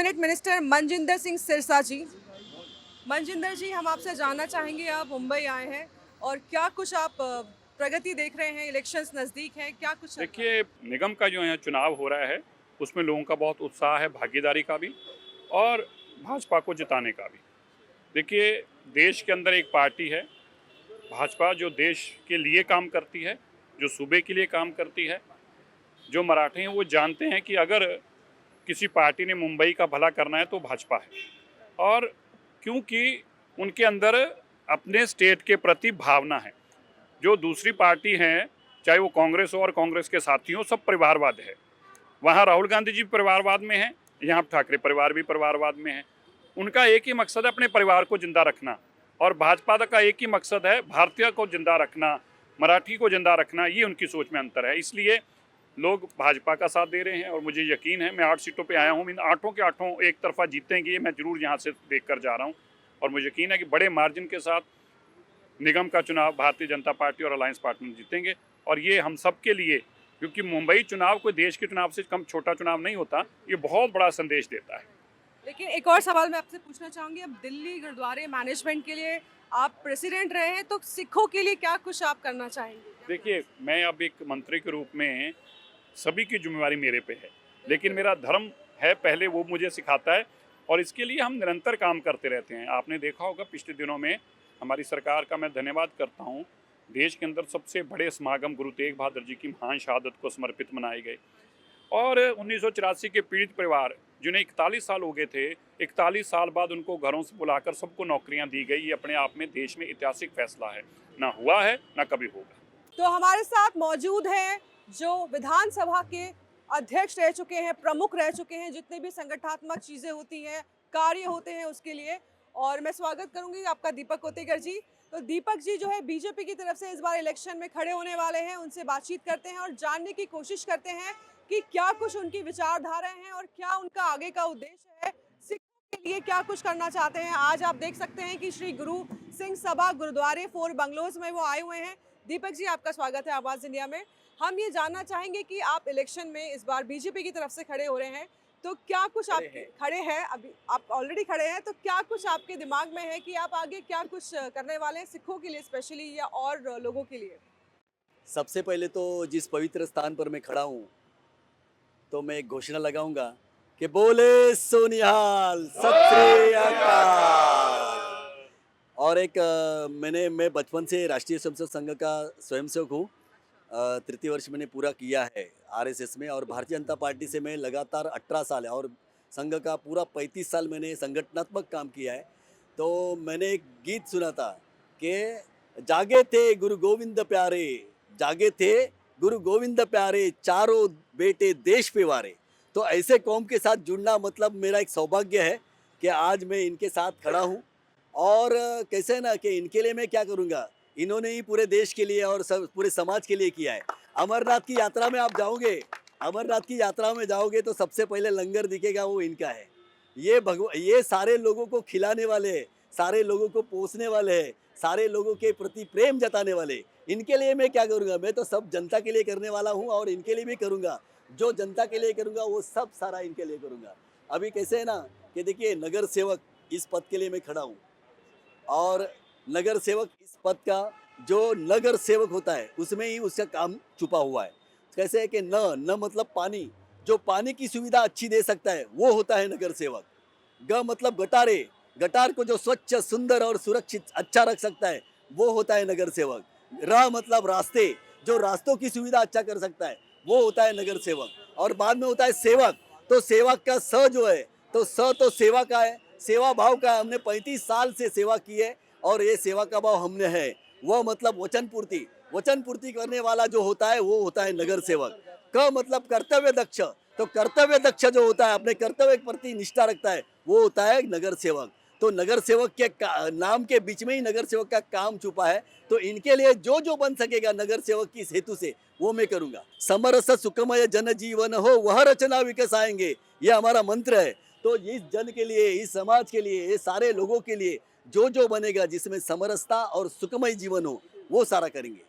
Cabinet minister Manjinder Singh Sirsa जी। मनजिंदर जी, हम आपसे जानना चाहेंगे, आप मुंबई आए हैं और क्या कुछ आप प्रगति देख रहे हैं, इलेक्शंस नज़दीक हैं, क्या कुछ चल रहा है? देखिए, निगम का जो है चुनाव हो रहा है, उसमें लोगों का बहुत उत्साह है, भागीदारी का भी और भाजपा को जिताने का भी। देखिए, देश के अंदर एक पार्टी है भाजपा, जो देश के लिए काम करती है, जो सूबे के लिए काम करती है। जो मराठे हैं वो जानते हैं कि अगर किसी पार्टी ने मुंबई का भला करना है तो भाजपा है, और क्योंकि उनके अंदर अपने स्टेट के प्रति भावना है। जो दूसरी पार्टी हैं, चाहे वो कांग्रेस हो और कांग्रेस के साथी हो, सब परिवारवाद है। वहाँ राहुल गांधी जी परिवारवाद में हैं, यहाँ ठाकरे परिवार भी परिवारवाद में है। उनका एक ही मकसद है अपने परिवार को जिंदा रखना, और भाजपा का एक ही मकसद है भारतीय को जिंदा रखना, मराठी को जिंदा रखना। ये उनकी सोच में अंतर है, इसलिए लोग भाजपा का साथ दे रहे हैं। और मुझे यकीन है, मैं 8 सीटों पे आया हूँ, इन 8 के 8 एक तरफा जीतेंगे, मैं जरूर यहाँ से देख कर जा रहा हूँ। और मुझे यकीन है कि बड़े मार्जिन के साथ निगम का चुनाव भारतीय जनता पार्टी और अलायंस पार्टनर जीतेंगे। और ये हम सब के लिए, क्योंकि मुंबई चुनाव कोई देश के चुनाव से कम छोटा चुनाव नहीं होता, ये बहुत बड़ा संदेश देता है। लेकिन एक और सवाल मैं आपसे पूछना चाहूँगी, अब दिल्ली गुरुद्वारे मैनेजमेंट के लिए आप प्रेसिडेंट रहे हैं, तो सिखों के लिए क्या कुछ आप करना चाहेंगे? देखिए, मैं अब एक मंत्री के रूप में, सभी की जिम्मेवारी मेरे पे है, लेकिन मेरा धर्म है पहले, वो मुझे सिखाता है, और इसके लिए हम निरंतर काम करते रहते हैं। आपने देखा होगा पिछले दिनों में हमारी सरकार का मैं धन्यवाद करता हूँ, देश के अंदर सबसे बड़े समागम गुरु तेग बहादुर जी की महान शहादत को समर्पित मनाए गए। और 1984 के पीड़ित परिवार, जिन्हें 41 साल हो गए थे, 41 साल बाद उनको घरों से बुलाकर सबको नौकरियां दी गई। ये अपने आप में देश में ऐतिहासिक फैसला है, ना हुआ है ना कभी होगा। तो हमारे साथ मौजूद हैं जो विधानसभा के अध्यक्ष रह चुके हैं, प्रमुख रह चुके हैं, जितने भी संगठनात्मक चीज़ें होती हैं, कार्य होते हैं उसके लिए। और मैं स्वागत करूंगी आपका दीपक कोतेकर जी। तो दीपक जी जो है बीजेपी की तरफ से इस बार इलेक्शन में खड़े होने वाले हैं, उनसे बातचीत करते हैं और जानने की कोशिश करते हैं कि क्या कुछ उनकी विचारधाराएं हैं और क्या उनका आगे का उद्देश्य है, सिखों के लिए क्या कुछ करना चाहते हैं। आज आप देख सकते हैं कि श्री गुरु सिंह सभा गुरुद्वारे 4 बंगलोज में वो आए हुए हैं। दीपक जी, आपका स्वागत है आवाज़ इंडिया में। आप ये जानना चाहेंगे कि आप इलेक्शन में इस बार बीजेपी की तरफ से खड़े हो रहे हैं, तो क्या कुछ आप खड़े हैं, अभी आप ऑलरेडी खड़े हैं, तो क्या कुछ आपके दिमाग में है कि आप आगे क्या कुछ करने वाले हैं सिखों के लिए स्पेशली, या और लोगों के लिए? सबसे पहले तो जिस पवित्र स्थान पर मैं खड़ा हूँ, तो मैं एक घोषणा लगाऊंगा कि बोले सोनिहाल सत श्री अकाल। और एक मैं बचपन से राष्ट्रीय स्वयंसेवक संघ का स्वयंसेवक हूँ। तृतीय वर्ष मैंने पूरा किया है आरएसएस में, और भारतीय जनता पार्टी से मैं लगातार 18 साल है, और संघ का पूरा 35 साल मैंने संगठनात्मक काम किया है। तो मैंने एक गीत सुना था कि जागे थे गुरु गोविंद प्यारे, जागे थे गुरु गोविंद प्यारे, चारों बेटे देश पे वारे। तो ऐसे कौम के साथ जुड़ना मतलब मेरा एक सौभाग्य है कि आज मैं इनके साथ खड़ा हूँ। और कैसे ना कि इनके लिए मैं क्या करूँगा, इन्होंने ही पूरे देश के लिए और सब पूरे समाज के लिए किया है। अमरनाथ की यात्रा में आप जाओगे, अमरनाथ की यात्रा में जाओगे तो सबसे पहले लंगर दिखेगा, वो इनका है। ये सारे लोगों को खिलाने वाले, सारे लोगों को पोसने वाले हैं, सारे लोगों के प्रति प्रेम जताने वाले। इनके लिए मैं क्या करूँगा, मैं तो सब जनता के लिए करने वाला हूँ, और इनके लिए भी करूँगा। जो जनता के लिए करूँगा वो सब सारा इनके लिए करूँगा। अभी कैसे है ना कि देखिए, नगर सेवक इस पद के लिए मैं खड़ा हूँ, और नगर सेवक इस पद का, जो नगर सेवक होता है उसमें ही उसका काम छुपा हुआ है। कैसे है कि न मतलब पानी, जो पानी की सुविधा अच्छी दे सकता है वो होता है नगर सेवक। ग मतलब गटारे, गटार को जो स्वच्छ सुंदर और सुरक्षित अच्छा रख सकता है वो होता है नगर सेवक। र मतलब रास्ते, जो रास्तों की सुविधा अच्छा कर सकता है वो होता है नगर सेवक। और बाद में होता है सेवक। तो सेवक का स जो है, तो स तो सेवा का है, सेवा भाव का है। हमने 35 साल से सेवा की है, और ये सेवा का भाव हमने है। वह मतलब वचन पूर्ति, वचन पूर्ति करने वाला जो होता है वो होता है नगर सेवक। क मतलब कर्तव्य दक्ष, तो कर्तव्य दक्ष जो होता है, अपने कर्तव्य के प्रति निष्ठा रखता है, वो होता है नगर सेवक। तो नगर सेवक के नाम के बीच में ही नगर सेवक का काम छुपा है। तो इनके लिए जो जो बन सकेगा नगर सेवक की हेतु से, वो मैं करूंगा। समरस सुखमय जन जीवन हो, वह रचना विकसाएंगे, ये हमारा मंत्र है। तो इस जन के लिए, इस समाज के लिए, ये सारे लोगों के लिए जो जो बनेगा, जिसमें समरसता और सुखमय जीवन हो, वो सारा करेंगे।